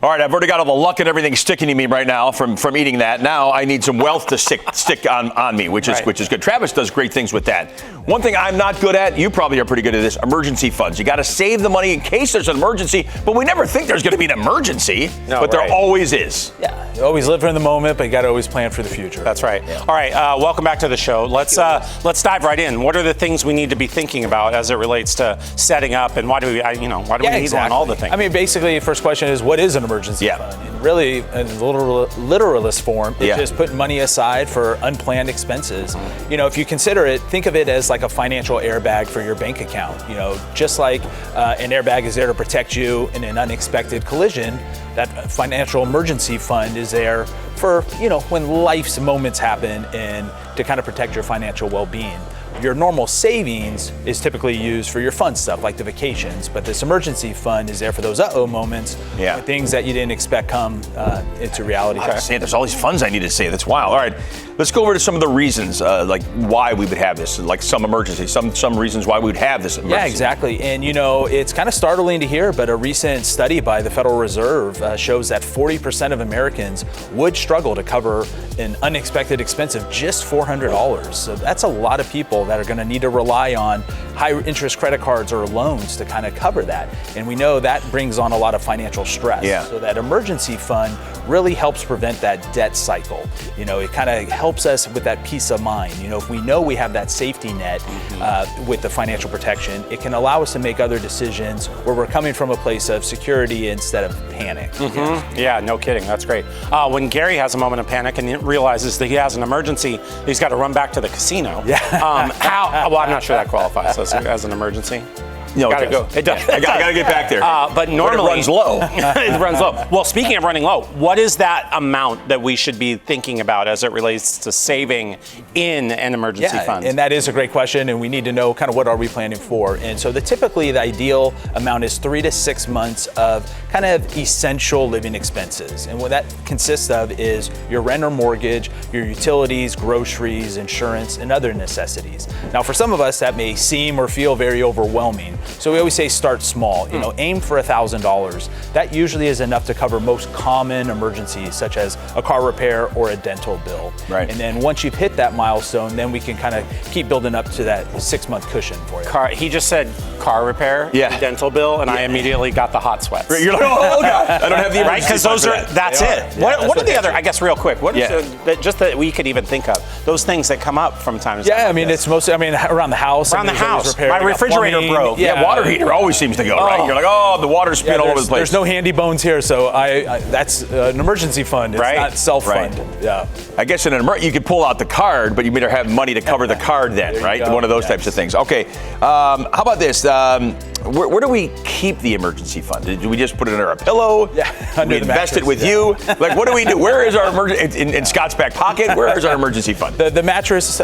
All right, I've already got all the luck and everything sticking to me right now from eating that. Now I need some wealth to stick on me, which is good. Travis does great things with that. One thing I'm not good at, you probably are pretty good at this, emergency funds. You got to save the money in case there's an emergency, but we never think there's going to be an emergency, but there always is. Yeah, you always live in the moment, but you got to always plan for the future. That's right. Yeah. All right, welcome back to the show. Let's dive right in. What are the things we need to be thinking about as it relates to setting up, and why do we need one? All the things. I mean, basically, the first question is, what is an emergency fund? And really, in literalist form, it's just putting money aside for unplanned expenses. You know, if you consider it, think of it as like a financial airbag for your bank account. You know, just like an airbag is there to protect you in an unexpected collision, that financial emergency fund is there for, when life's moments happen and to kind of protect your financial well-being. Your normal savings is typically used for your fun stuff, like the vacations, but this emergency fund is there for those moments, things that you didn't expect come into reality. There's all these funds I need to save. That's wild. All right, let's go over to some of the reasons, like why we would have this, like some emergencies, some reasons why we would have this emergency. Yeah, exactly. And it's kind of startling to hear, but a recent study by the Federal Reserve shows that 40% of Americans would struggle to cover an unexpected expense of just $400. So that's a lot of people that are going to need to rely on high interest credit cards or loans to kind of cover that. And we know that brings on a lot of financial stress. Yeah. So that emergency fund really helps prevent that debt cycle. It kind of helps us with that peace of mind. If we know we have that safety net with the financial protection, it can allow us to make other decisions where we're coming from a place of security instead of panic. Yeah, no kidding. That's great. When Gary has a moment of panic and he realizes that he has an emergency, he's got to run back to the casino. Well, I'm not sure that qualifies as an emergency. No, gotta go. It does. I gotta get back there. But normally it runs low. It runs low. Well, speaking of running low, what is that amount that we should be thinking about as it relates to saving in an emergency fund? And that is a great question, and we need to know kind of what are we planning for. And so typically the ideal amount is 3 to 6 months of kind of essential living expenses. And what that consists of is your rent or mortgage, your utilities, groceries, insurance, and other necessities. Now, for some of us, that may seem or feel very overwhelming. So we always say start small, aim for $1,000. That usually is enough to cover most common emergencies, such as a car repair or a dental bill. Right. And then once you've hit that milestone, then we can kind of keep building up to that 6-month cushion for you. He just said car repair, dental bill, and I immediately got the hot sweats. You're like, oh God, I don't have the emergency because those are, that's it. What are the other, I guess real quick, what is just that we could even think of, those things that come up from time to time? Yeah, I mean, it's mostly, around the house. Around the house. My refrigerator broke. Yeah, water heater always seems to go, right? You're like, the water's spit all over the place. There's no handy bones here, so that's an emergency fund. It's not self-fund. Yeah. I guess in an emergency, you could pull out the card, but you better have money to cover the card then, right? One of those types of things. Okay, how about this? Where do we keep the emergency fund? Do we just put it under a pillow? Yeah, under we invest it with you? Like, what do we do? Where is our emergency, in Scott's back pocket, where is our emergency fund? The mattress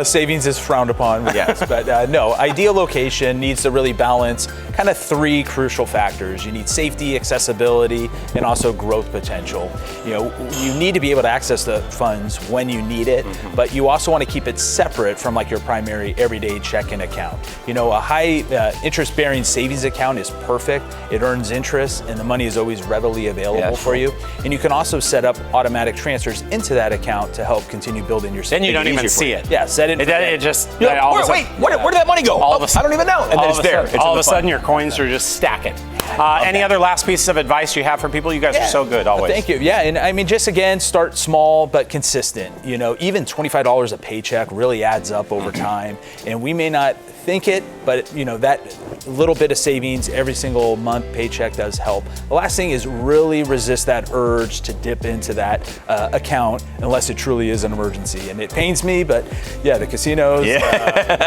savings is frowned upon, yes, but no, ideal location needs to really balance kind of 3 crucial factors. You need safety, accessibility, and also growth potential. You need to be able to access the funds when you need it, but you also want to keep it separate from like your primary everyday checking account. A high interest-bearing savings account is perfect. It earns interest, and the money is always readily available for you. And you can also set up automatic transfers into that account to help continue building your savings. Then you don't even see it. Yeah, set it. Where did that money go? I don't even know. And then it's there. All of a sudden, your coins are just stacking. Any other last pieces of advice you have for people? You guys are so good always. Thank you. Yeah, and I mean, just again, start small but consistent. Even $25 a paycheck really adds up over time, and we may not think it, but that little bit of savings every single month paycheck does help. The last thing is really resist that urge to dip into that account unless it truly is an emergency. And it pains me, but the casinos,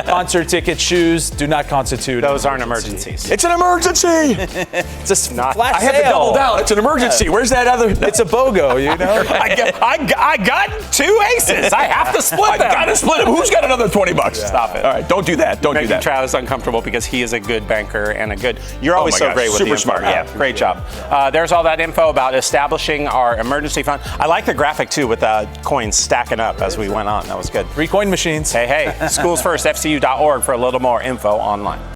concert tickets, shoes do not constitute. Those aren't emergencies. It's an emergency. It's a flash I have to double down. It's an emergency. Where's that other? It's a BOGO, I got 2 aces. I have to split them. I got to split them. Who's got another $20? Yeah. Stop it. All right, don't do that. Don't do that. Travis uncomfortable because he is a good banker and a good. You're always so great with super the smart. Yeah, great job. There's all that info about establishing our emergency fund. I like the graphic too with the coins stacking up as we went on. That was good. 3 coin machines. Hey, Schoolsfirst, FCU.org for a little more info online.